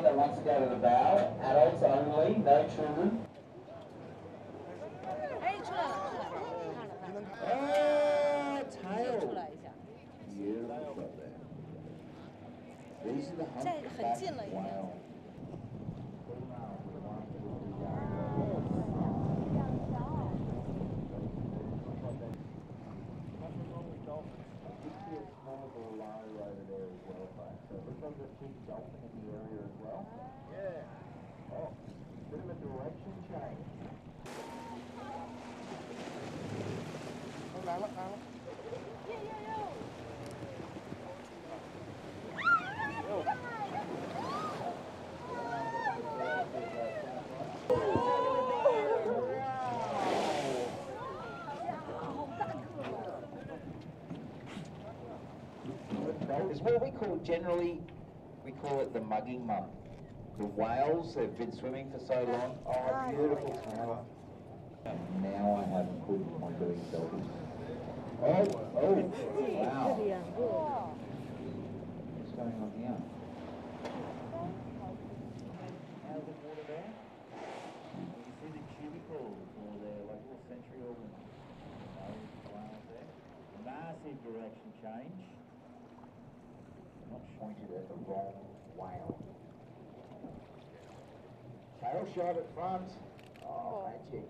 that wants to go to the bow. Adults only, no children. Tail. Beautiful there. These are the humpback whale. Dolphin in the area as well. Yeah. Oh, bit of a direction change. It's what we call generally. We call it the mugging month. The whales, they've been swimming for so long. Oh, beautiful tower. Now I have put on doing selfies. Oh, wow. What's going on here? How's the water there? You see the cubicles or the like little sensory organs. Whales there. Massive direction change. Not pointed at the wrong whale. Tail shot at front. Oh, magic.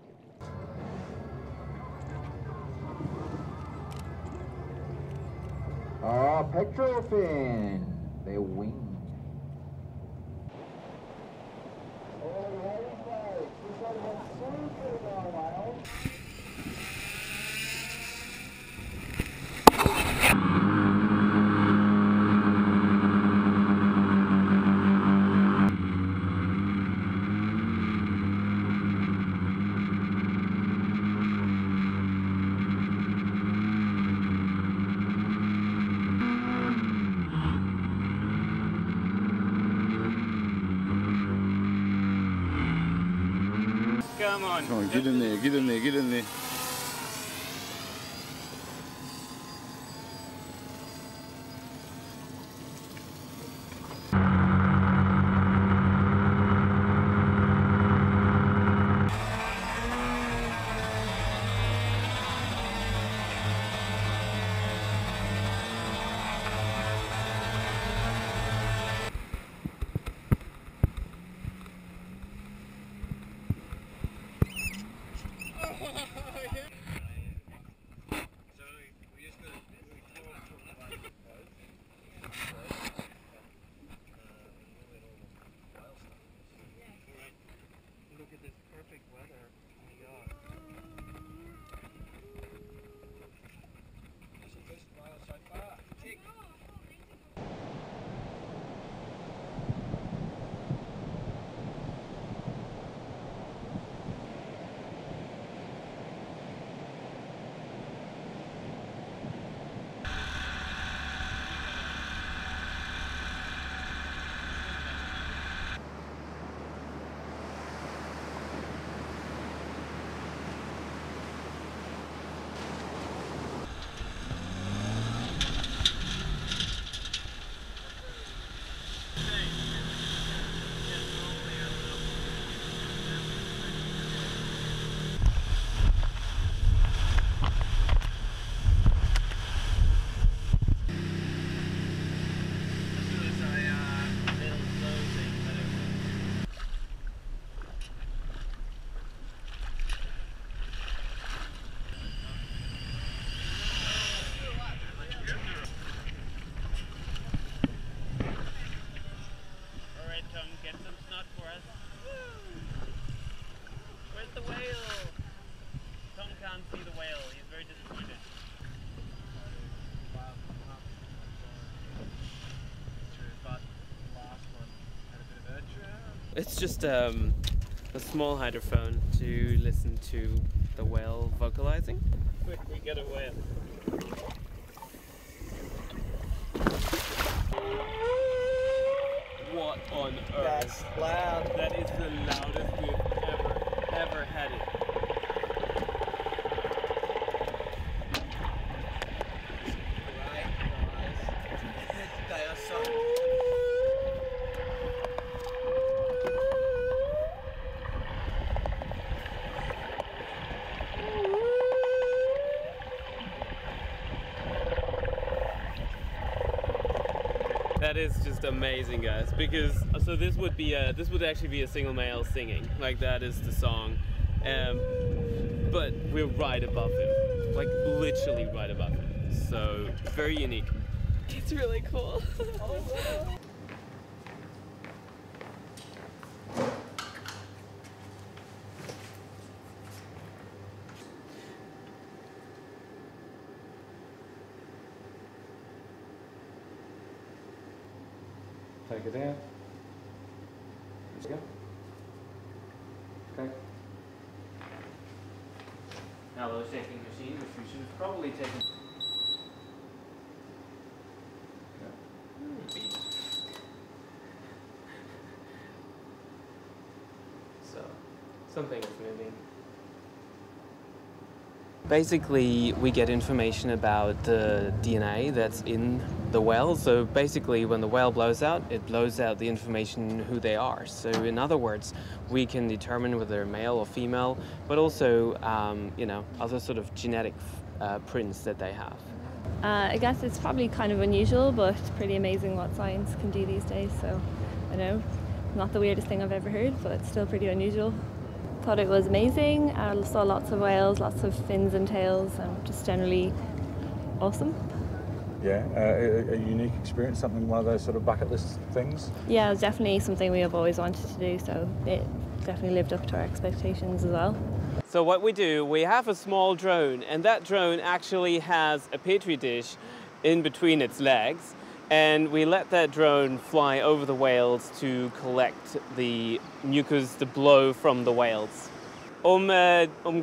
Oh, petrel fin. They're winged. Oh, the whale flags. This one has super long whales. Come on. Come on, get in there, get in there, get in there. It's just a small hydrophone to listen to the whale vocalizing. Quick, we get a whale. What on earth? That's loud. That is the loudest we've ever had it. Right, guys. They are so... That is just amazing, guys, because so this would actually be a single male singing, like that is the song, but we're right above him, like literally right above him, so very unique. It's really cool. Take it out. Let's go. Okay. Now the shaking machine, which we should have probably taken. So, something is moving. Basically, we get information about the DNA that's in the whale. So basically, when the whale blows out, it blows out the information who they are. So in other words, we can determine whether they're male or female, but also, you know, other sort of genetic prints that they have. I guess it's probably kind of unusual, but pretty amazing what science can do these days. So, I know, not the weirdest thing I've ever heard, but still pretty unusual. Thought it was amazing. I saw lots of whales, lots of fins and tails, and just generally awesome. Yeah, a unique experience, something, one of those sort of bucket list things? Yeah, it's definitely something we have always wanted to do, so it definitely lived up to our expectations as well. So what we do, we have a small drone, and that drone actually has a Petri dish in between its legs, and we let that drone fly over the whales to collect the mucus, the blow from the whales. Um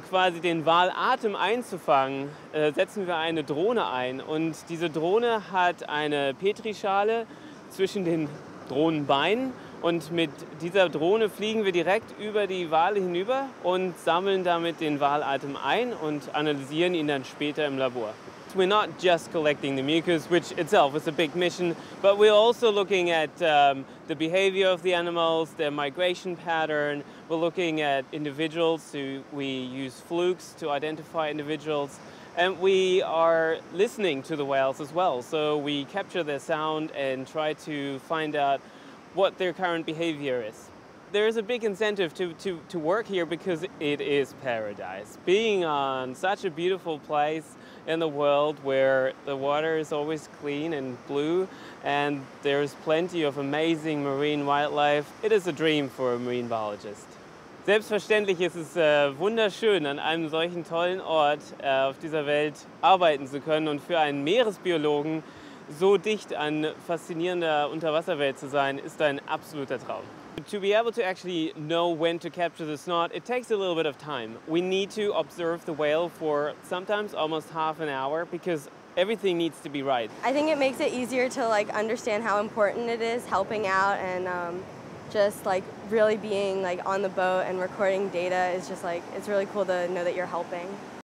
quasi den Walatem einzufangen, setzen wir eine Drohne ein, und diese Drohne hat eine Petrischale zwischen den Drohnenbeinen, und mit dieser Drohne fliegen wir direkt über die Wale hinüber und sammeln damit den Walatem ein und analysieren ihn dann später im Labor. We're not just collecting the mucus, which itself is a big mission, but we're also looking at the behavior of the animals, their migration pattern. We're looking at individuals, so we use flukes to identify individuals. And we are listening to the whales as well, so we capture their sound and try to find out what their current behavior is. There is a big incentive to work here because it is paradise. Being on such a beautiful place in the world where the water is always clean and blue and there's plenty of amazing marine wildlife, it is a dream for a marine biologist. Selbstverständlich ist es wunderschön, an einem solchen tollen Ort auf dieser Welt arbeiten zu können, und für einen Meeresbiologen so dicht an faszinierender Unterwasserwelt zu sein, ist ein absoluter Traum. To be able to actually know when to capture the snot, it takes a little bit of time. We need to observe the whale for sometimes almost half an hour because everything needs to be right. I think it makes it easier to understand how important it is helping out, and just really being on the boat and recording data is just it's really cool to know that you're helping.